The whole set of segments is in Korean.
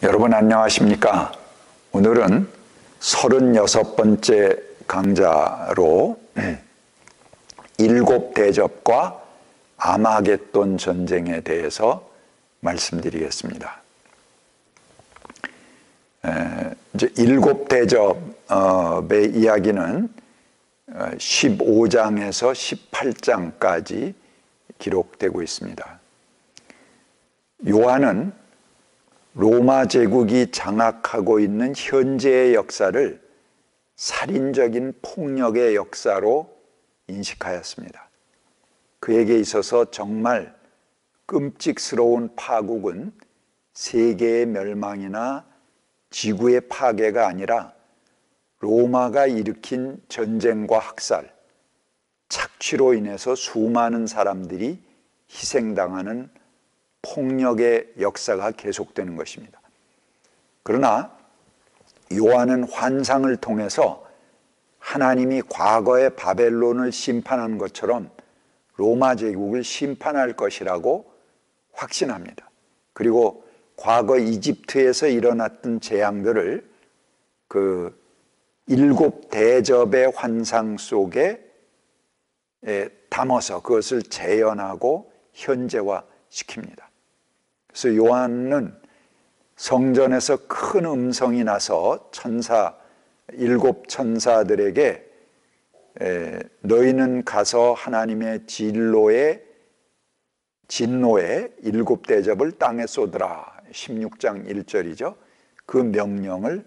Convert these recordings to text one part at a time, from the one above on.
여러분 안녕하십니까? 오늘은 36번째 강좌로 일곱 대접과 아마겟돈 전쟁에 대해서 말씀드리겠습니다. 이제 일곱 대접의 이야기는 15장에서 18장까지 기록되고 있습니다. 요한은 로마 제국이 장악하고 있는 현재의 역사를 살인적인 폭력의 역사로 인식하였습니다. 그에게 있어서 정말 끔찍스러운 파국은 세계의 멸망이나 지구의 파괴가 아니라 로마가 일으킨 전쟁과 학살, 착취로 인해서 수많은 사람들이 희생당하는 폭력의 역사가 계속되는 것입니다. 그러나 요한은 환상을 통해서 하나님이 과거의 바벨론을 심판한 것처럼 로마 제국을 심판할 것이라고 확신합니다. 그리고 과거 이집트에서 일어났던 재앙들을 그 일곱 대접의 환상 속에 담아서 그것을 재현하고 현재화시킵니다. 그래서 요한은 성전에서 큰 음성이 나서 일곱 천사들에게 너희는 가서 하나님의 진노의 일곱 대접을 땅에 쏟으라. 16장 1절이죠. 그 명령을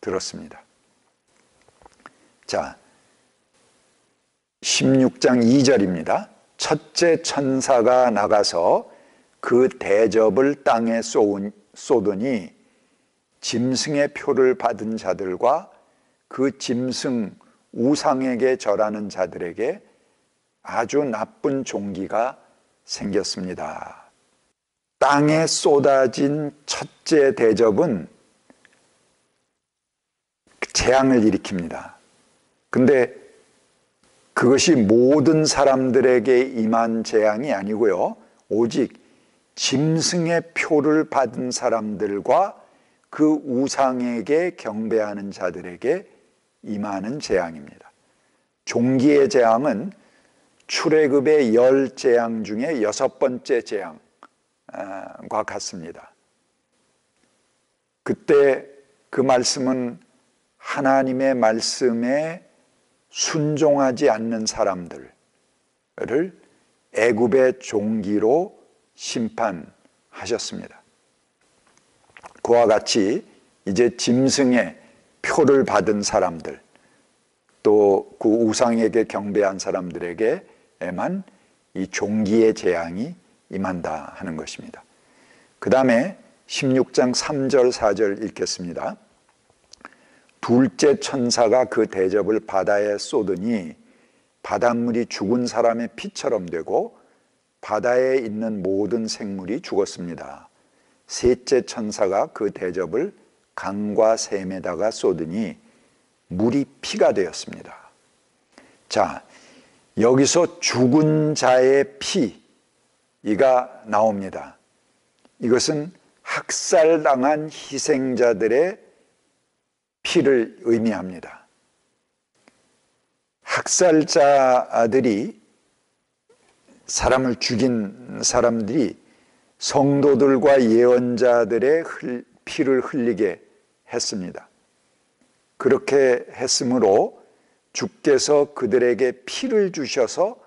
들었습니다. 자, 16장 2절입니다. 첫째 천사가 나가서 그 대접을 땅에 쏟으니 짐승의 표를 받은 자들과 그 짐승 우상에게 절하는 자들에게 아주 나쁜 종기가 생겼습니다. 땅에 쏟아진 첫째 대접은 재앙을 일으킵니다. 근데 그것이 모든 사람들에게 임한 재앙이 아니고요. 오직 짐승의 표를 받은 사람들과 그 우상에게 경배하는 자들에게 임하는 재앙입니다. 종기의 재앙은 출애굽의 10재앙 중에 6번째 재앙과 같습니다. 그때 그 말씀은 하나님의 말씀에 순종하지 않는 사람들을 애굽의 종기로 심판하셨습니다. 그와 같이 이제 짐승의 표를 받은 사람들, 또 그 우상에게 경배한 사람들에게만 이 종기의 재앙이 임한다 하는 것입니다. 그 다음에 16장 3절 4절 읽겠습니다. 둘째 천사가 그 대접을 바다에 쏟으니 바닷물이 죽은 사람의 피처럼 되고 바다에 있는 모든 생물이 죽었습니다. 셋째 천사가 그 대접을 강과 샘에다가 쏟으니 물이 피가 되었습니다. 자, 여기서 죽은 자의 피가 나옵니다. 이것은 학살당한 희생자들의 피를 의미합니다. 학살자들이 사람을 죽인 사람들이 성도들과 예언자들의 피를 흘리게 했습니다. 그렇게 했으므로 주께서 그들에게 피를 주셔서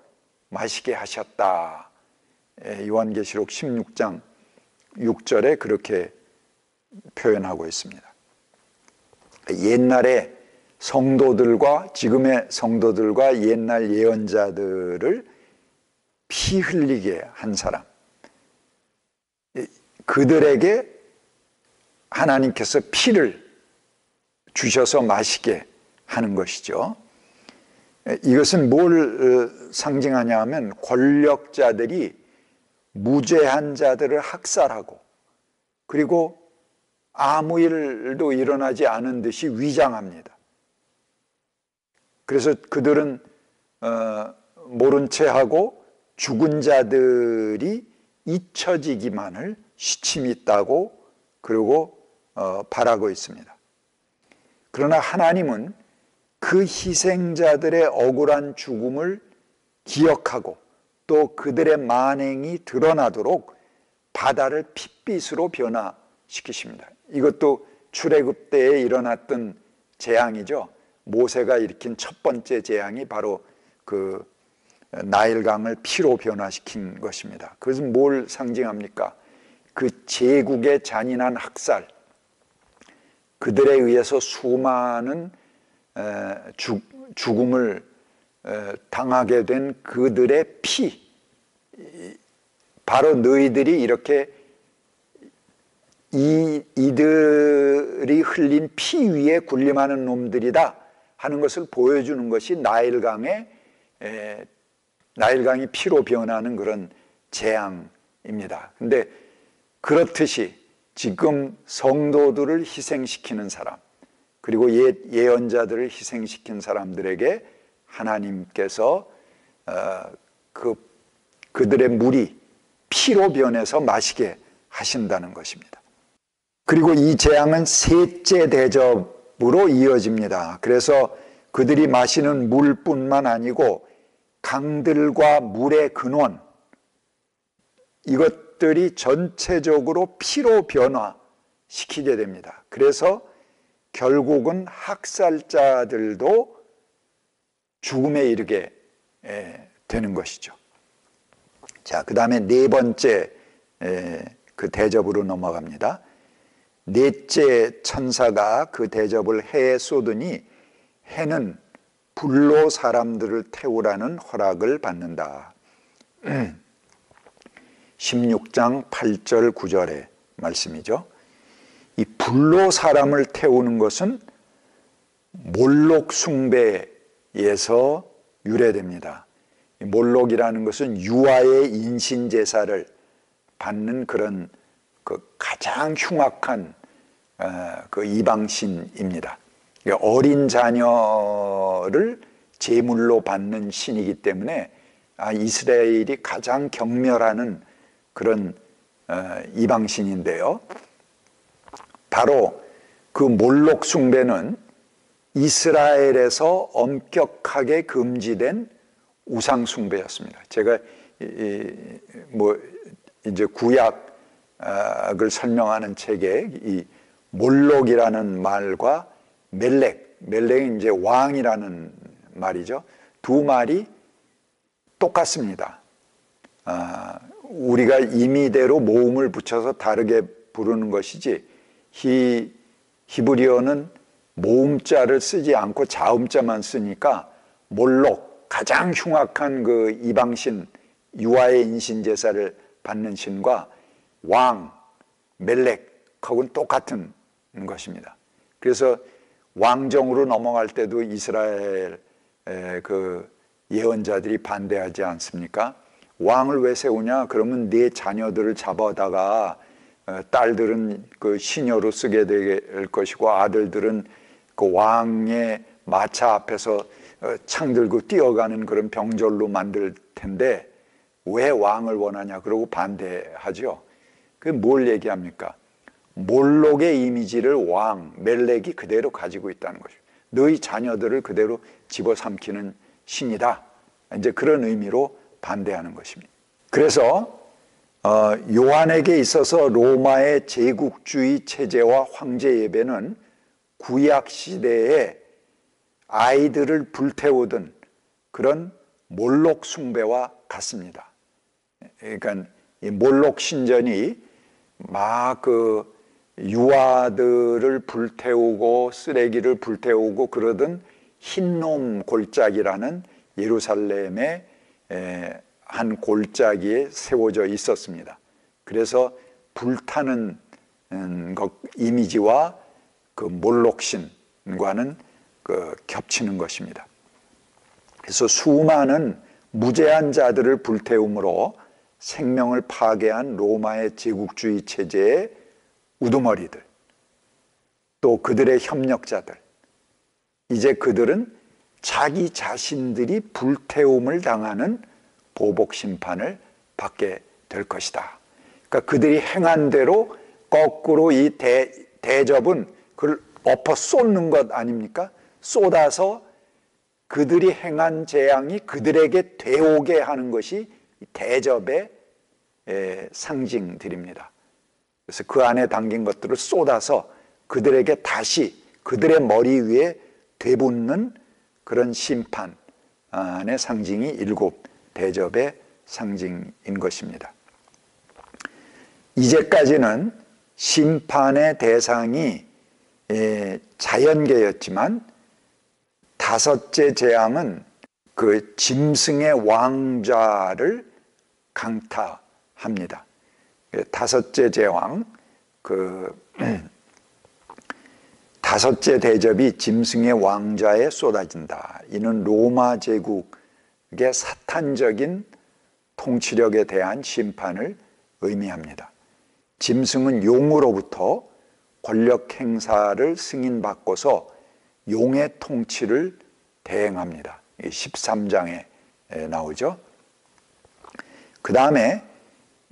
마시게 하셨다. 요한계시록 16장 6절에 그렇게 표현하고 있습니다. 옛날에 성도들과 지금의 성도들과 옛날 예언자들을 피 흘리게 한 사람, 그들에게 하나님께서 피를 주셔서 마시게 하는 것이죠. 이것은 뭘 상징하냐 하면 권력자들이 무죄한 자들을 학살하고 그리고 아무 일도 일어나지 않은 듯이 위장합니다. 그래서 그들은 모른 채 하고 죽은 자들이 잊혀지기만을 시침이 있다고 그리고 바라고 있습니다. 그러나 하나님은 그 희생자들의 억울한 죽음을 기억하고 또 그들의 만행이 드러나도록 바다를 핏빛으로 변화시키십니다. 이것도 출애굽 때에 일어났던 재앙이죠. 모세가 일으킨 첫 번째 재앙이 바로 그 나일강을 피로 변화시킨 것입니다. 그것은 뭘 상징합니까? 그 제국의 잔인한 학살, 그들에 의해서 수많은 죽음을 당하게 된 그들의 피, 바로 너희들이 이렇게 이들이 흘린 피 위에 군림하는 놈들이다 하는 것을 보여주는 것이 나일강이 피로 변하는 그런 재앙입니다. 근데 그렇듯이 지금 성도들을 희생시키는 사람, 그리고 예언자들을 희생시킨 사람들에게 하나님께서 그들의 물이 피로 변해서 마시게 하신다는 것입니다. 그리고 이 재앙은 셋째 대접으로 이어집니다. 그래서 그들이 마시는 물뿐만 아니고 강들과 물의 근원, 이것들이 전체적으로 피로 변화시키게 됩니다. 그래서 결국은 학살자들도 죽음에 이르게 되는 것이죠. 자, 그 다음에 네 번째 그 대접으로 넘어갑니다. 넷째 천사가 그 대접을 해에 쏟으니 해는 불로 사람들을 태우라는 허락을 받는다. 16장 8절 9절의 말씀이죠. 이 불로 사람을 태우는 것은 몰록 숭배에서 유래됩니다. 몰록이라는 것은 유아의 인신 제사를 받는 그런 그 가장 흉악한 그 이방신입니다. 어린 자녀를 제물로 받는 신이기 때문에 이스라엘이 가장 경멸하는 그런 이방신인데요. 바로 그 몰록 숭배는 이스라엘에서 엄격하게 금지된 우상 숭배였습니다. 제가 이제 구약을 설명하는 책에 이 몰록이라는 말과 멜렉이 이제 왕이라는 말이죠. 두 말이 똑같습니다. 우리가 임의대로 모음을 붙여서 다르게 부르는 것이지 히브리어는 모음자를 쓰지 않고 자음자만 쓰니까 몰록, 가장 흉악한 그 이방신, 유아의 인신 제사를 받는 신과 왕, 멜렉하고는 똑같은 것입니다. 그래서 왕정으로 넘어갈 때도 이스라엘 그 예언자들이 반대하지 않습니까? 왕을 왜 세우냐? 그러면 네 자녀들을 잡아다가 딸들은 그 시녀로 쓰게 될 것이고 아들들은 그 왕의 마차 앞에서 창 들고 뛰어가는 그런 병졸로 만들 텐데 왜 왕을 원하냐? 그러고 반대하죠. 그게 뭘 얘기합니까? 몰록의 이미지를 왕, 멜렉이 그대로 가지고 있다는 것이죠. 너희 자녀들을 그대로 집어삼키는 신이다. 이제 그런 의미로 반대하는 것입니다. 그래서 요한에게 있어서 로마의 제국주의 체제와 황제 예배는 구약 시대에 아이들을 불태우던 그런 몰록 숭배와 같습니다. 그러니까 이 몰록 신전이 막 그 유아들을 불태우고 쓰레기를 불태우고 그러던 흰놈 골짜기라는 예루살렘의 한 골짜기에 세워져 있었습니다. 그래서 불타는 것 이미지와 그 몰록신과는 그 겹치는 것입니다. 그래서 수많은 무죄한 자들을 불태움으로 생명을 파괴한 로마의 제국주의 체제의 우두머리들, 또 그들의 협력자들, 이제 그들은 자기 자신들이 불태움을 당하는 보복 심판을 받게 될 것이다. 그러니까 그들이 행한 대로 거꾸로 이 대접은 그걸 엎어 쏟는 것 아닙니까? 쏟아서 그들이 행한 재앙이 그들에게 되오게 하는 것이 대접의 상징들입니다. 그래서 그 안에 담긴 것들을 쏟아서 그들에게 다시 그들의 머리 위에 되붙는 그런 심판의 상징이 일곱 대접의 상징인 것입니다. 이제까지는 심판의 대상이 자연계였지만 다섯째 재앙은 그 짐승의 왕좌를 강타합니다. 다섯째 재앙, 다섯째 대접이 짐승의 왕좌에 쏟아진다. 이는 로마 제국의 사탄적인 통치력에 대한 심판을 의미합니다. 짐승은 용으로부터 권력 행사를 승인받고서 용의 통치를 대행합니다. 13장에 나오죠. 그 다음에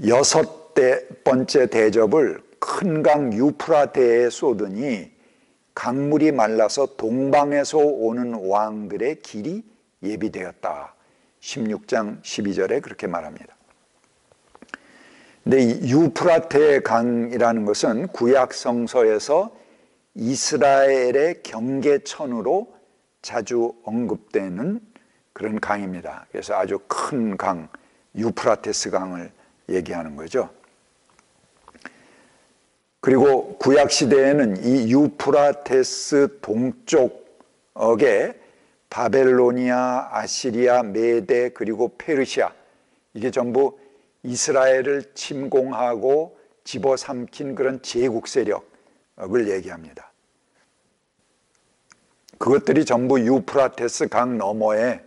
여섯 번째 대접을 큰 강 유프라테에 쏟으니 강물이 말라서 동방에서 오는 왕들의 길이 예비되었다. 16장 12절에 그렇게 말합니다. 근데 이 유프라테 강이라는 것은 구약 성서에서 이스라엘의 경계천으로 자주 언급되는 그런 강입니다. 그래서 아주 큰 강, 유프라테스 강을 얘기하는 거죠. 그리고 구약 시대에는 이 유프라테스 동쪽에 바벨로니아, 아시리아, 메데 그리고 페르시아, 이게 전부 이스라엘을 침공하고 집어삼킨 그런 제국 세력을 얘기합니다. 그것들이 전부 유프라테스 강 너머에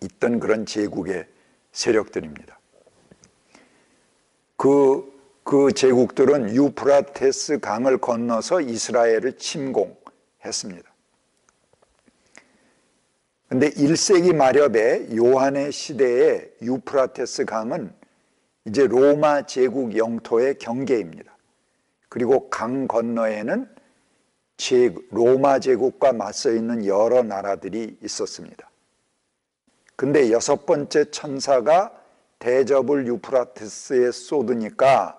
있던 그런 제국의 세력들입니다. 그 제국들은 유프라테스 강을 건너서 이스라엘을 침공했습니다. 그런데 1세기 말엽에 요한의 시대에 유프라테스 강은 이제 로마 제국 영토의 경계입니다. 그리고 강 건너에는 로마 제국과 맞서 있는 여러 나라들이 있었습니다. 근데 여섯 번째 천사가 대접을 유프라테스에 쏟으니까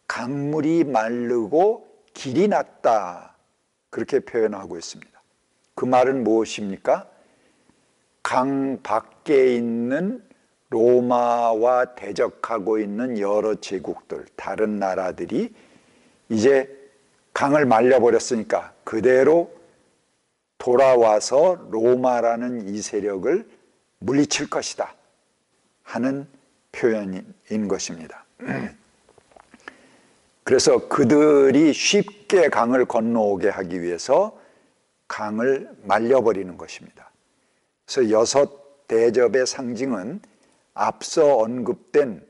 강물이 마르고 길이 났다, 그렇게 표현하고 있습니다. 그 말은 무엇입니까? 강 밖에 있는 로마와 대적하고 있는 여러 제국들, 다른 나라들이 이제 강을 말려버렸으니까 그대로 돌아와서 로마라는 이 세력을 물리칠 것이다 하는 표현인 것입니다. 그래서 그들이 쉽게 강을 건너오게 하기 위해서 강을 말려버리는 것입니다. 그래서 여섯 대접의 상징은 앞서 언급된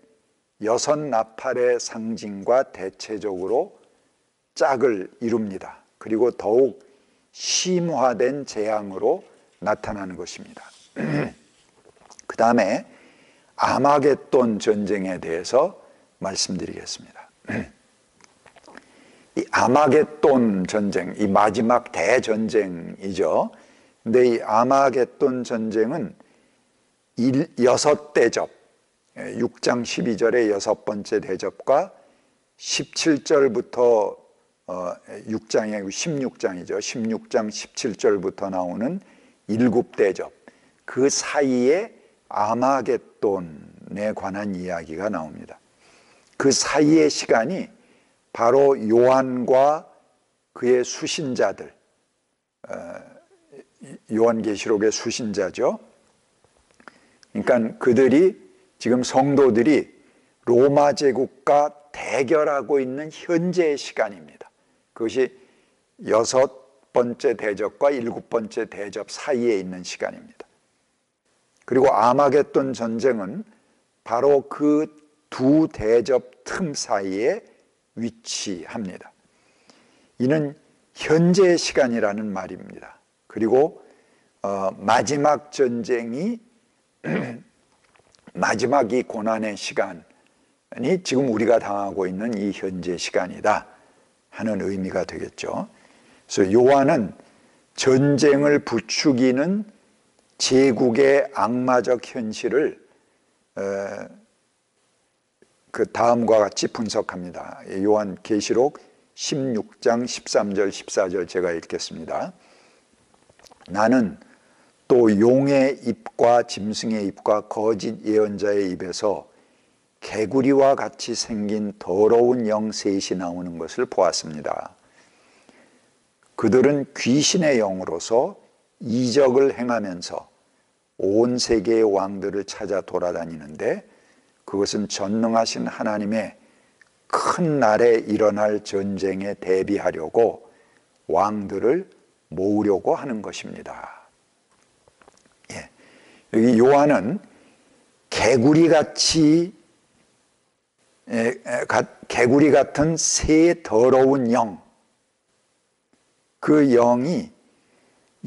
여섯 나팔의 상징과 대체적으로 짝을 이룹니다. 그리고 더욱 심화된 재앙으로 나타나는 것입니다. 그 다음에 아마겟돈 전쟁에 대해서 말씀드리겠습니다. 이 아마겟돈 전쟁, 이 마지막 대전쟁이죠. 근데 이 아마겟돈 전쟁은 여섯 대접, 6장 12절의 여섯 번째 대접과 17절부터 6장이 16장이죠. 16장 17절부터 나오는 일곱 대접, 그 사이에 아마겟돈에 관한 이야기가 나옵니다. 그 사이의 시간이 바로 요한과 그의 수신자들, 요한계시록의 수신자죠. 그러니까 그들이 지금 성도들이 로마 제국과 대결하고 있는 현재의 시간입니다. 그것이 여섯 번째 대접과 일곱 번째 대접 사이에 있는 시간입니다. 그리고 아마겟돈 전쟁은 바로 그 두 대접 틈 사이에 위치합니다. 이는 현재의 시간이라는 말입니다. 그리고 마지막 전쟁이 마지막 이 고난의 시간이 지금 우리가 당하고 있는 이 현재 시간이다 하는 의미가 되겠죠. 그래서 요한은 전쟁을 부추기는 제국의 악마적 현실을 그 다음과 같이 분석합니다. 요한계시록 16장 13절 14절 제가 읽겠습니다. 나는 또 용의 입과 짐승의 입과 거짓 예언자의 입에서 개구리와 같이 생긴 더러운 영 셋이 나오는 것을 보았습니다. 그들은 귀신의 영으로서 이적을 행하면서 온 세계의 왕들을 찾아 돌아다니는데 그것은 전능하신 하나님의 큰 날에 일어날 전쟁에 대비하려고 왕들을 모으려고 하는 것입니다. 예. 여기 요한은 개구리 같은 새 더러운 영, 그 영이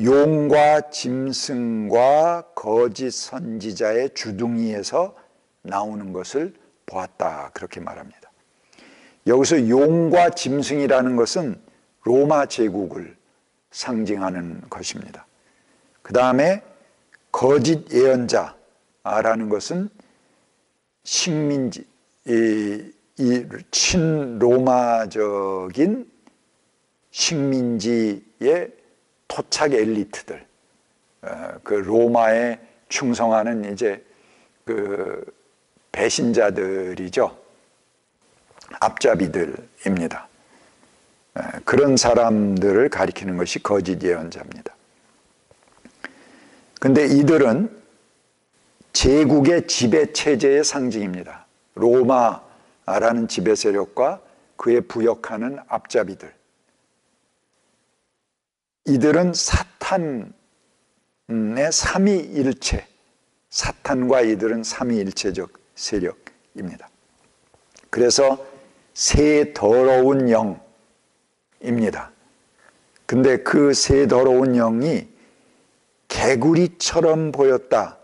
용과 짐승과 거짓 선지자의 주둥이에서 나오는 것을 보았다, 그렇게 말합니다. 여기서 용과 짐승이라는 것은 로마 제국을 상징하는 것입니다. 그 다음에 거짓 예언자라는 것은 식민지, 이 친로마적인 식민지의 토착 엘리트들, 그 로마에 충성하는 이제 그 배신자들이죠. 앞잡이들입니다. 그런 사람들을 가리키는 것이 거짓 예언자입니다. 근데 이들은 제국의 지배 체제의 상징입니다. 로마라는 지배 세력과 그에 부역하는 앞잡이들. 이들은 사탄의 삼위일체, 사탄과 이들은 삼위일체적 세력입니다. 그래서 새 더러운 영입니다. 근데 그 새 더러운 영이 개구리처럼 보였다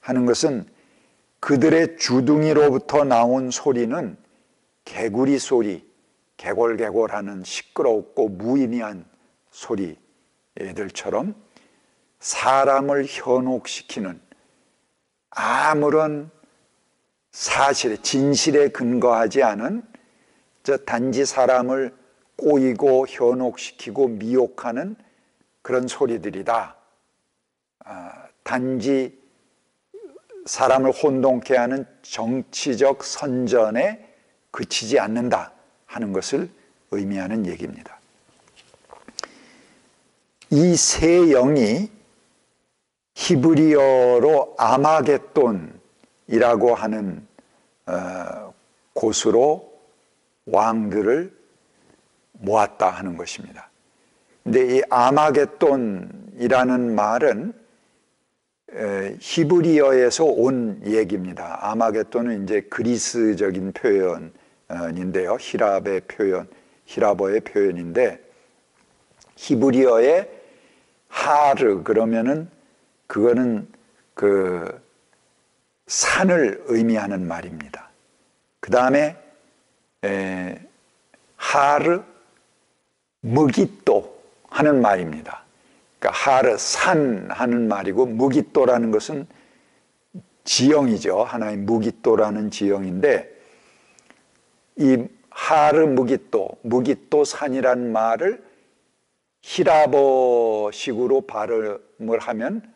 하는 것은 그들의 주둥이로부터 나온 소리는 개구리 소리, 개골개골하는 시끄럽고 무의미한 소리들처럼 사람을 현혹시키는 아무런 사실에, 진실에 근거하지 않은 단지 사람을 꼬이고 현혹시키고 미혹하는 그런 소리들이다. 단지 사람을 혼동케 하는 정치적 선전에 그치지 않는다 하는 것을 의미하는 얘기입니다. 이 새 영이 히브리어로 아마겟돈이라고 하는 곳으로 왕들을 모았다 하는 것입니다. 근데 이 아마겟돈이라는 말은 히브리어에서 온 얘기입니다. 아마겟돈은 이제 그리스적인 표현인데요. 히라버의 표현인데 히브리어의 하르 그러면은 그거는 그 산을 의미하는 말입니다. 그 다음에 하르 무기또 하는 말입니다. 그러니까 하르 산 하는 말이고 무기또라는 것은 지형이죠. 하나의 무기또라는 지형인데 이 하르 무기또 산이라는 말을 히라버식으로 발음을 하면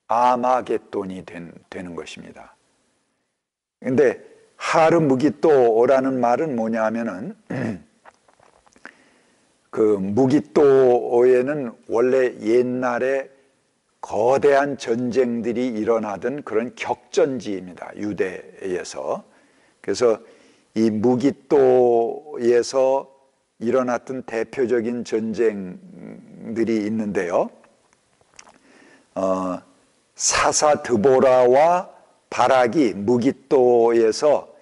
아마겟돈이 되는 것입니다. 근데 하르 무기또라는 말은 뭐냐 하면은 그 무기또에는 원래 옛날에 거대한 전쟁들이 일어나던 그런 격전지입니다. 유대에서. 그래서 이 무기또에서 일어났던 대표적인 전쟁들이 있는데요. 사사 드보라와 바락이 무기또에서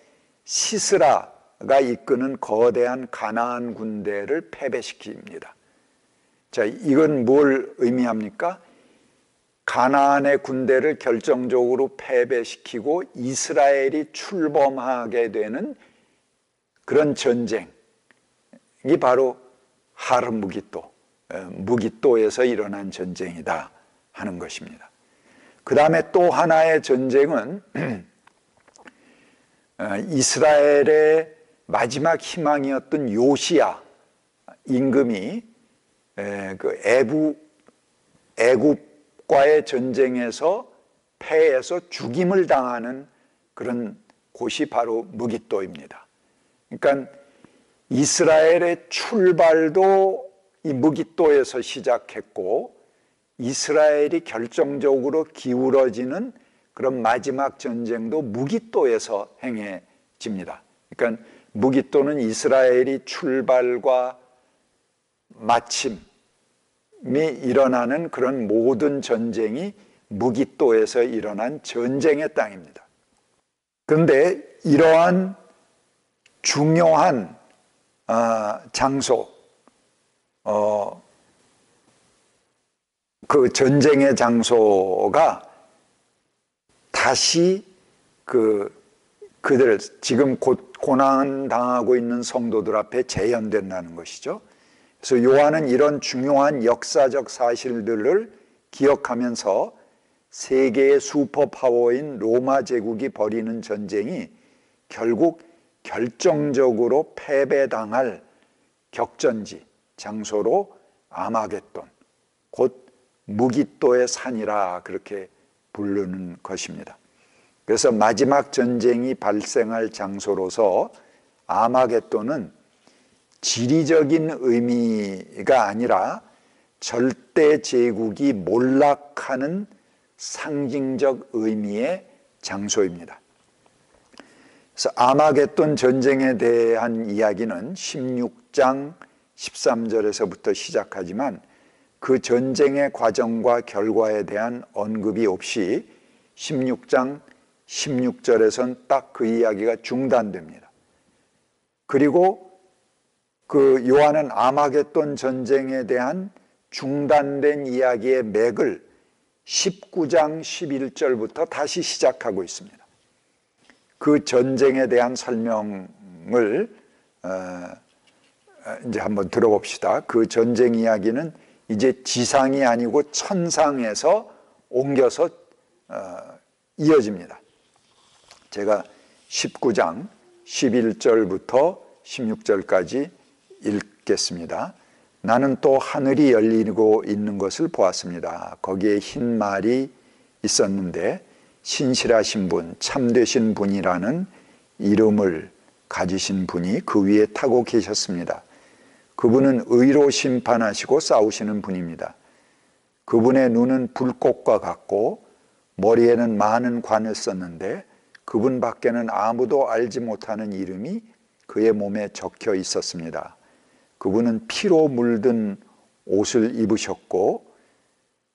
시스라가 이끄는 거대한 가나안 군대를 패배시킵니다. 자, 이건 뭘 의미합니까? 가나안의 군대를 결정적으로 패배시키고 이스라엘이 출범하게 되는 그런 전쟁, 바로 하르무기또, 무기또에서 일어난 전쟁이다 하는 것입니다. 그 다음에 또 하나의 전쟁은 이스라엘의 마지막 희망이었던 요시야 임금이 그 애굽과의 전쟁에서 패해서 죽임을 당하는 그런 곳이 바로 무기또입니다. 그러니까 이스라엘의 출발도 이 무기또에서 시작했고 이스라엘이 결정적으로 기울어지는 그런 마지막 전쟁도 무기또에서 행해집니다. 그러니까 무기또는 이스라엘이 출발과 마침이 일어나는 그런 모든 전쟁이 무기또에서 일어난 전쟁의 땅입니다. 그런데 이러한 중요한 장소, 그 전쟁의 장소가 다시 그들 지금 곧 고난 당하고 있는 성도들 앞에 재현된다는 것이죠. 그래서 요한은 이런 중요한 역사적 사실들을 기억하면서 세계의 슈퍼파워인 로마 제국이 벌이는 전쟁이 결국 결정적으로 패배당할 격전지 장소로 아마겟돈, 곧 무기또의 산이라 그렇게 부르는 것입니다. 그래서 마지막 전쟁이 발생할 장소로서 아마겟돈은 지리적인 의미가 아니라 절대 제국이 몰락하는 상징적 의미의 장소입니다. 그래서 아마겟돈 전쟁에 대한 이야기는 16장 13절에서부터 시작하지만 그 전쟁의 과정과 결과에 대한 언급이 없이 16장 16절에선 딱 그 이야기가 중단됩니다. 그리고 그 요한은 아마겟돈 전쟁에 대한 중단된 이야기의 맥을 19장 11절부터 다시 시작하고 있습니다. 그 전쟁에 대한 설명을 이제 한번 들어봅시다. 그 전쟁 이야기는 이제 지상이 아니고 천상에서 옮겨서 이어집니다. 제가 19장 11절부터 16절까지 읽겠습니다. 나는 또 하늘이 열리고 있는 것을 보았습니다. 거기에 흰 말이 있었는데 신실하신 분, 참되신 분이라는 이름을 가지신 분이 그 위에 타고 계셨습니다. 그분은 의로 심판하시고 싸우시는 분입니다. 그분의 눈은 불꽃과 같고 머리에는 많은 관을 썼는데 그분 밖에는 아무도 알지 못하는 이름이 그의 몸에 적혀 있었습니다. 그분은 피로 물든 옷을 입으셨고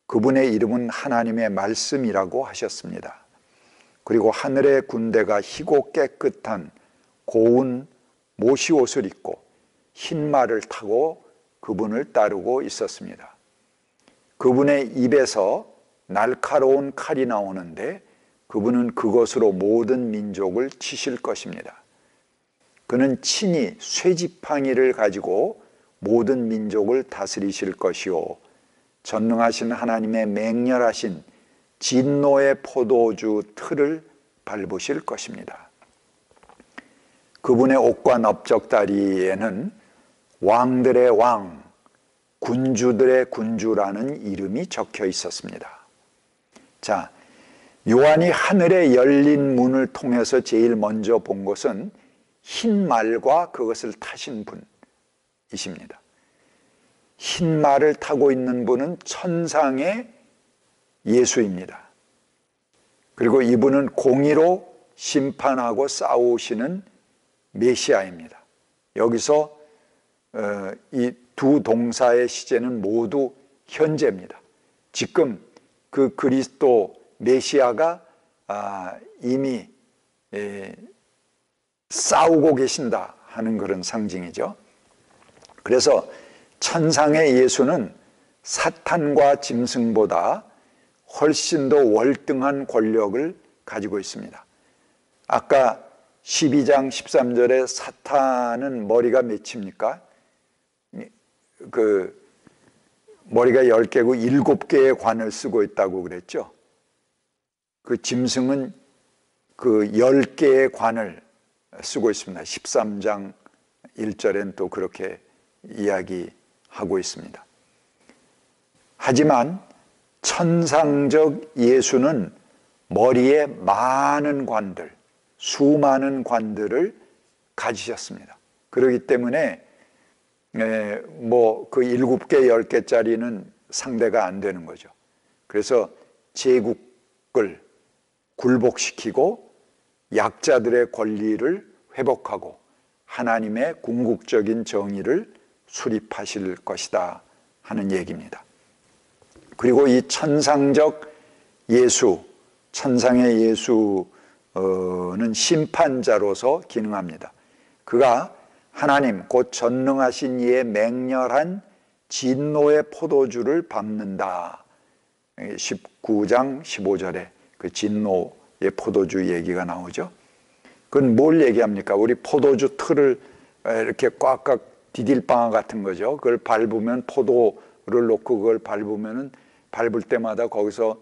그분의 이름은 하나님의 말씀이라고 하셨습니다. 그리고 하늘의 군대가 희고 깨끗한 고운 모시옷을 입고 흰 말을 타고 그분을 따르고 있었습니다. 그분의 입에서 날카로운 칼이 나오는데 그분은 그것으로 모든 민족을 치실 것입니다. 그는 친히 쇠지팡이를 가지고 모든 민족을 다스리실 것이요 전능하신 하나님의 맹렬하신 진노의 포도주 틀을 밟으실 것입니다. 그분의 옷과 넓적다리에는 왕들의 왕, 군주들의 군주라는 이름이 적혀 있었습니다. 자, 요한이 하늘에 열린 문을 통해서 제일 먼저 본 것은 흰 말과 그것을 타신 분이십니다. 흰 말을 타고 있는 분은 천상의 예수입니다. 그리고 이분은 공의로 심판하고 싸우시는 메시아입니다. 여기서 이 두 동사의 시제는 모두 현재입니다. 지금 그 그리스도 메시아가 이미 싸우고 계신다 하는 그런 상징이죠. 그래서 천상의 예수는 사탄과 짐승보다 훨씬 더 월등한 권력을 가지고 있습니다. 아까 12장 13절에 사탄은 머리가 몇입니까? 그 머리가 10개고 7개의 관을 쓰고 있다고 그랬죠. 그 짐승은 그 10개의 관을 쓰고 있습니다. 13장 1절엔 또 그렇게 이야기하고 있습니다. 하지만 천상적 예수는 머리에 많은 관들, 수많은 관들을 가지셨습니다. 그렇기 때문에 뭐 그 7개, 10개짜리는 상대가 안 되는 거죠. 그래서 제국을 굴복시키고 약자들의 권리를 회복하고 하나님의 궁극적인 정의를 수립하실 것이다 하는 얘기입니다. 그리고 이 천상적 예수, 천상의 예수는 심판자로서 기능합니다. 그가 하나님 곧 전능하신 이의 맹렬한 진노의 포도주를 밟는다. 19장 15절에 그 진노의 포도주 얘기가 나오죠. 그건 뭘 얘기합니까? 우리 포도주 틀을 이렇게 꽉꽉 디딜방아 같은 거죠. 그걸 밟으면 포도를 놓고 그걸 밟을 때마다 거기서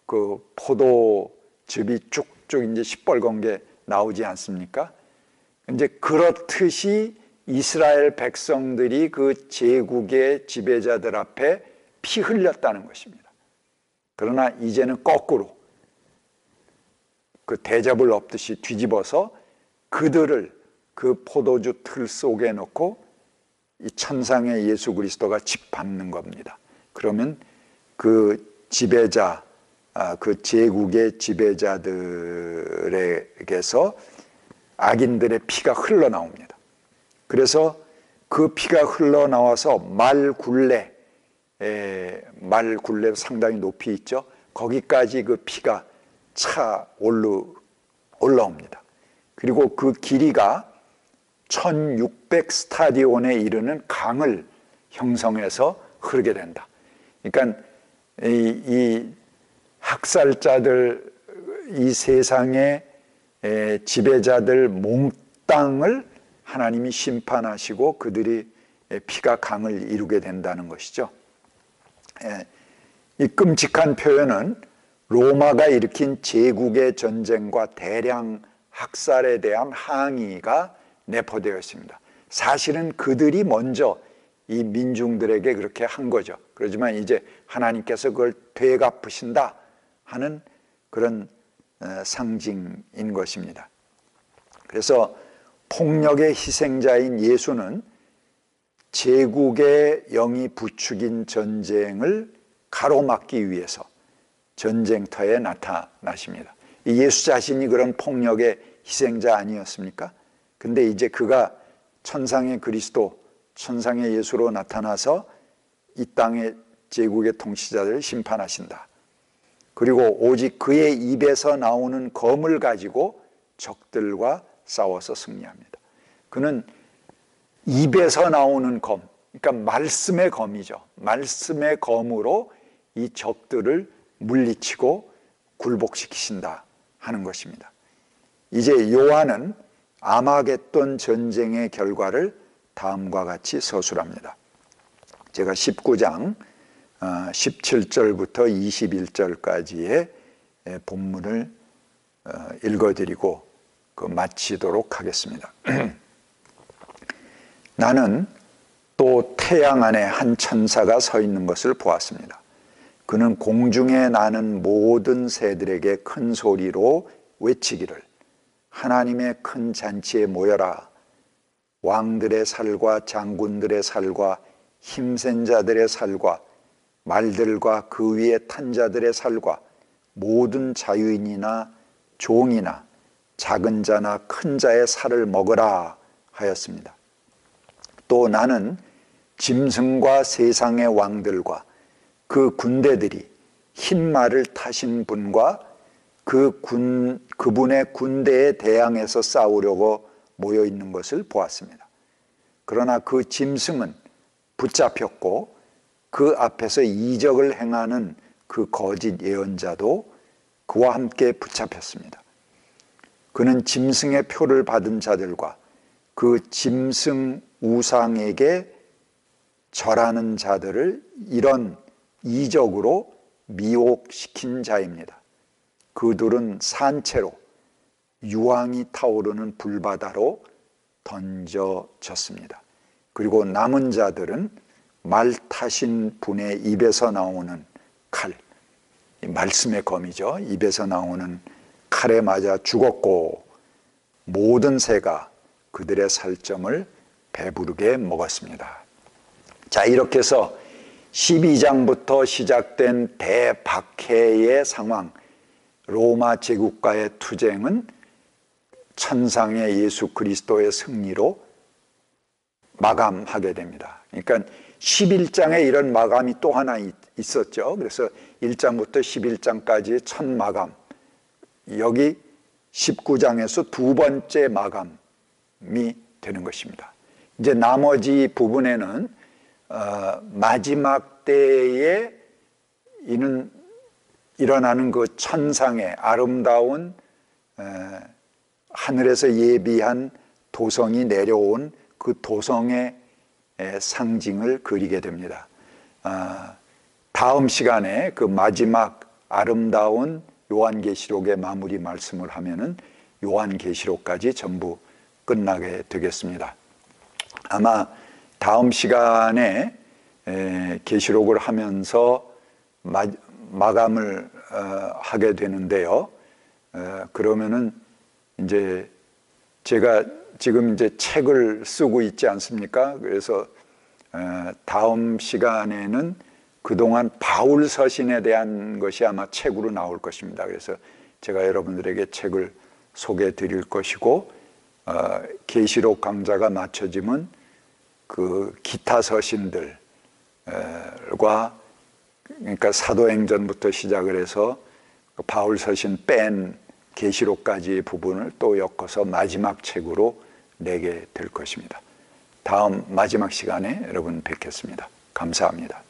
그 포도즙이 쭉쭉 이제 시뻘건 게 나오지 않습니까? 이제 그렇듯이 이스라엘 백성들이 그 제국의 지배자들 앞에 피 흘렸다는 것입니다. 그러나 이제는 거꾸로 그 대접을 엎듯이 뒤집어서 그들을 그 포도주 틀 속에 넣고 이 천상의 예수 그리스도가 짓밟는 겁니다. 그러면 그 지배자, 그 제국의 지배자들에게서 악인들의 피가 흘러나옵니다. 그래서 그 피가 흘러나와서 말굴레 상당히 높이 있죠. 거기까지 그 피가 차 올라옵니다. 그리고 그 길이가 1600 스타디온에 이르는 강을 형성해서 흐르게 된다. 그러니까 이 학살자들, 이 세상의 지배자들 몽땅을 하나님이 심판하시고 그들이 피가 강을 이루게 된다는 것이죠. 이 끔찍한 표현은 로마가 일으킨 제국의 전쟁과 대량 학살에 대한 항의가 내포되어 있습니다. 사실은 그들이 먼저 이 민중들에게 그렇게 한 거죠. 그렇지만 이제 하나님께서 그걸 되갚으신다 하는 그런 상징인 것입니다. 그래서 폭력의 희생자인 예수는 제국의 영이 부추긴 전쟁을 가로막기 위해서 전쟁터에 나타나십니다. 예수 자신이 그런 폭력의 희생자 아니었습니까? 근데 이제 그가 천상의 그리스도, 천상의 예수로 나타나서 이 땅의 제국의 통치자들을 심판하신다. 그리고 오직 그의 입에서 나오는 검을 가지고 적들과 싸워서 승리합니다. 그는 입에서 나오는 검, 그러니까 말씀의 검이죠. 말씀의 검으로 이 적들을 물리치고 굴복시키신다 하는 것입니다. 이제 요한은 아마겟돈 전쟁의 결과를 다음과 같이 서술합니다. 제가 19장 17절부터 21절까지의 본문을 읽어드리고 마치도록 하겠습니다. 나는 또 태양 안에 한 천사가 서 있는 것을 보았습니다. 그는 공중에 나는 모든 새들에게 큰 소리로 외치기를 하나님의 큰 잔치에 모여라. 왕들의 살과 장군들의 살과 힘센 자들의 살과 말들과 그 위에 탄 자들의 살과 모든 자유인이나 종이나 작은 자나 큰 자의 살을 먹으라 하였습니다. 또 나는 짐승과 세상의 왕들과 그 군대들이 흰 말을 타신 분과 그분의 군대에 대항해서 싸우려고 모여 있는 것을 보았습니다. 그러나 그 짐승은 붙잡혔고 그 앞에서 이적을 행하는 그 거짓 예언자도 그와 함께 붙잡혔습니다. 그는 짐승의 표를 받은 자들과 그 짐승 우상에게 절하는 자들을 이런 이적으로 미혹시킨 자입니다. 그들은 산채로 유황이 타오르는 불바다로 던져졌습니다. 그리고 남은 자들은 말 타신 분의 입에서 나오는 칼, 말씀의 검이죠. 입에서 나오는 칼에 맞아 죽었고 모든 새가 그들의 살점을 배부르게 먹었습니다. 자, 이렇게 해서 12장부터 시작된 대박해의 상황, 로마 제국과의 투쟁은 천상의 예수 그리스도의 승리로 마감하게 됩니다. 그러니까 11장에 이런 마감이 또 하나 있었죠. 그래서 1장부터 11장까지의 첫 마감, 여기 19장에서 두 번째 마감이 되는 것입니다. 이제 나머지 부분에는 마지막 때에 일어나는 그 천상의 아름다운 하늘에서 예비한 도성이 내려온 그 도성의 상징을 그리게 됩니다. 다음 시간에 그 마지막 아름다운 요한계시록의 마무리 말씀을 하면은 요한계시록까지 전부 끝나게 되겠습니다. 아마 다음 시간에 계시록을 하면서 마감을 하게 되는데요. 그러면은 이제 제가 지금 이제 책을 쓰고 있지 않습니까? 그래서 다음 시간에는 그동안 바울 서신에 대한 것이 아마 책으로 나올 것입니다. 그래서 제가 여러분들에게 책을 소개해 드릴 것이고, 계시록 강좌가 마쳐지면 그 기타 서신들과, 그러니까 사도행전부터 시작을 해서 바울 서신 뺀 계시록까지의 부분을 또 엮어서 마지막 책으로 내게 될 것입니다. 다음 마지막 시간에 여러분 뵙겠습니다. 감사합니다.